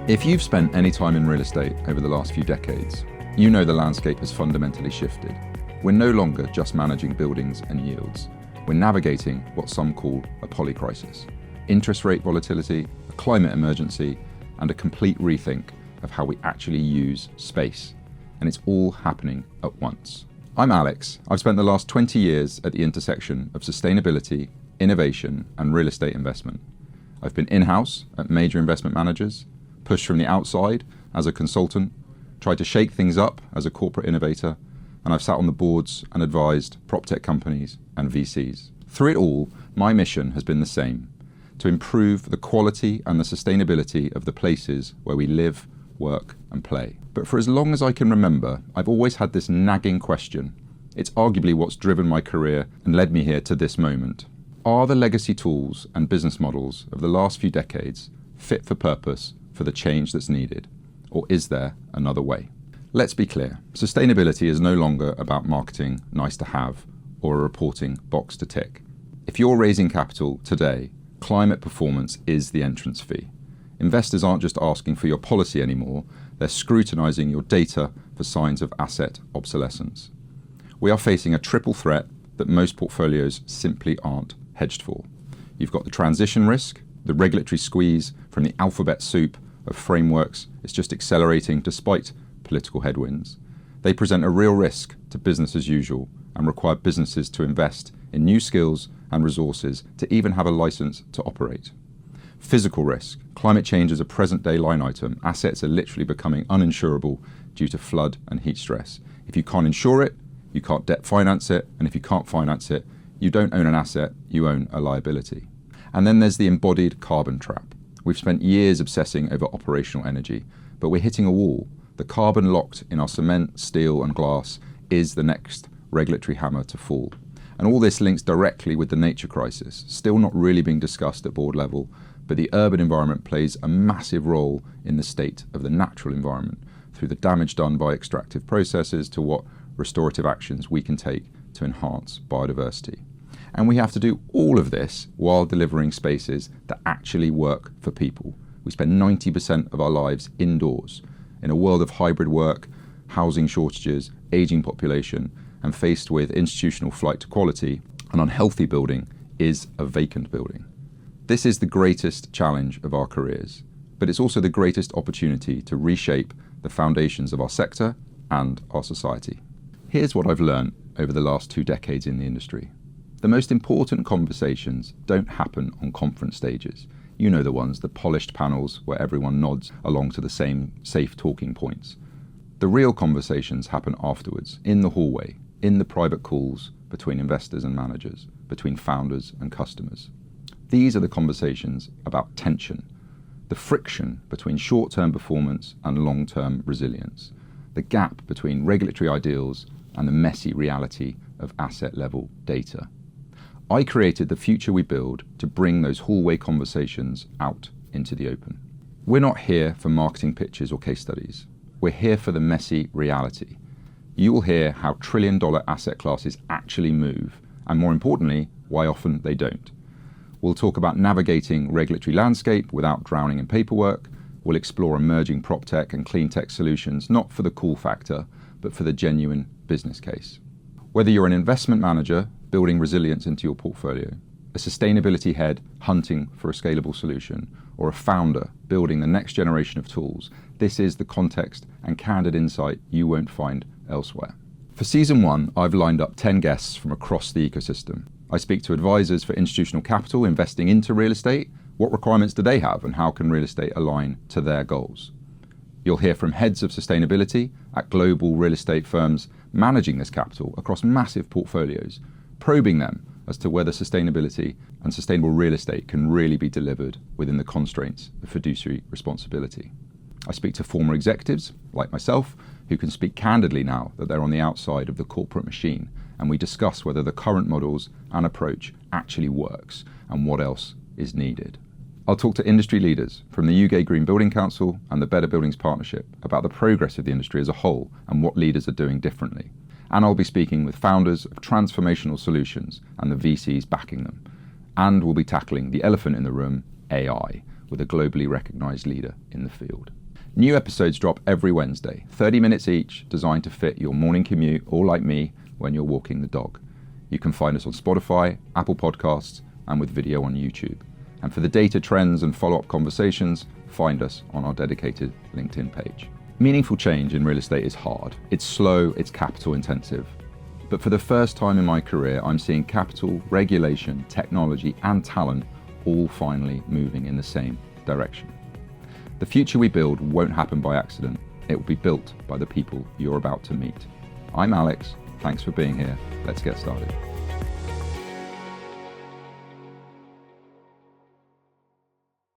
If you've spent any time in real estate over the last few decades, you know the landscape has fundamentally shifted. We're no longer just managing buildings and yields. We're navigating what some call a polycrisis. Interest rate volatility, a climate emergency, and a complete rethink of how we actually use space. And it's all happening at once. I'm Alex. I've spent the last 20 years at the intersection of sustainability, innovation, and real estate investment. I've been in-house at major investment managers, pushed from the outside as a consultant, tried to shake things up as a corporate innovator, and I've sat on the boards and advised PropTech companies and VCs. Through it all, my mission has been the same: to improve the quality and the sustainability of the places where we live, work, and play. But for as long as I can remember, I've always had this nagging question. It's arguably what's driven my career and led me here to this moment. Are the legacy tools and business models of the last few decades fit for purpose for the change that's needed? Or is there another way? Let's be clear, sustainability is no longer about marketing nice to have or a reporting box to tick. If you're raising capital today, climate performance is the entrance fee. Investors aren't just asking for your policy anymore, they're scrutinizing your data for signs of asset obsolescence. We are facing a triple threat that most portfolios simply aren't hedged for. You've got the transition risk, the regulatory squeeze from the alphabet soup of frameworks is just accelerating despite political headwinds. They present a real risk to business as usual and require businesses to invest in new skills and resources to even have a license to operate. Physical risk. Climate change is a present-day line item. Assets are literally becoming uninsurable due to flood and heat stress. If you can't insure it, you can't debt finance it, and if you can't finance it, you don't own an asset, you own a liability. And then there's the embodied carbon trap. We've spent years obsessing over operational energy, but we're hitting a wall. The carbon locked in our cement, steel, and glass is the next regulatory hammer to fall. And all this links directly with the nature crisis, still not really being discussed at board level, but the urban environment plays a massive role in the state of the natural environment, through the damage done by extractive processes to what restorative actions we can take to enhance biodiversity. And we have to do all of this while delivering spaces that actually work for people. We spend 90% of our lives indoors. In a world of hybrid work, housing shortages, aging population, and faced with institutional flight to quality, an unhealthy building is a vacant building. This is the greatest challenge of our careers, but it's also the greatest opportunity to reshape the foundations of our sector and our society. Here's what I've learned over the last 2 decades in the industry. The most important conversations don't happen on conference stages. You know the ones, the polished panels where everyone nods along to the same safe talking points. The real conversations happen afterwards, in the hallway, in the private calls between investors and managers, between founders and customers. These are the conversations about tension, the friction between short-term performance and long-term resilience, the gap between regulatory ideals and the messy reality of asset-level data. I created the future we build to bring those hallway conversations out into the open. We're not here for marketing pitches or case studies. We're here for the messy reality. You will hear how trillion-dollar asset classes actually move, and more importantly, why often they don't. We'll talk about navigating regulatory landscape without drowning in paperwork. We'll explore emerging PropTech and clean tech solutions, not for the cool factor, but for the genuine business case. Whether you're an investment manager building resilience into your portfolio, a sustainability head hunting for a scalable solution, or a founder building the next generation of tools, this is the context and candid insight you won't find elsewhere. For season 1, I've lined up 10 guests from across the ecosystem. I speak to advisors for institutional capital investing into real estate. What requirements do they have, and how can real estate align to their goals? You'll hear from heads of sustainability at global real estate firms managing this capital across massive portfolios, probing them as to whether sustainability and sustainable real estate can really be delivered within the constraints of fiduciary responsibility. I speak to former executives, like myself, who can speak candidly now that they're on the outside of the corporate machine, and we discuss whether the current models and approach actually works and what else is needed. I'll talk to industry leaders from the UK Green Building Council and the Better Buildings Partnership about the progress of the industry as a whole and what leaders are doing differently. And I'll be speaking with founders of transformational solutions and the VCs backing them. And we'll be tackling the elephant in the room, AI. with a globally recognized leader in the field. New episodes drop every Wednesday, 30 minutes each, designed to fit your morning commute, or like me, when you're walking the dog. You can find us on Spotify, Apple Podcasts, and with video on YouTube. And for the data trends and follow-up conversations, find us on our dedicated LinkedIn page. Meaningful change in real estate is hard. It's slow, it's capital intensive. But for the first time in my career, I'm seeing capital, regulation, technology, and talent all finally moving in the same direction. The future we build won't happen by accident. It will be built by the people you're about to meet. I'm Alex. Thanks for being here. Let's get started.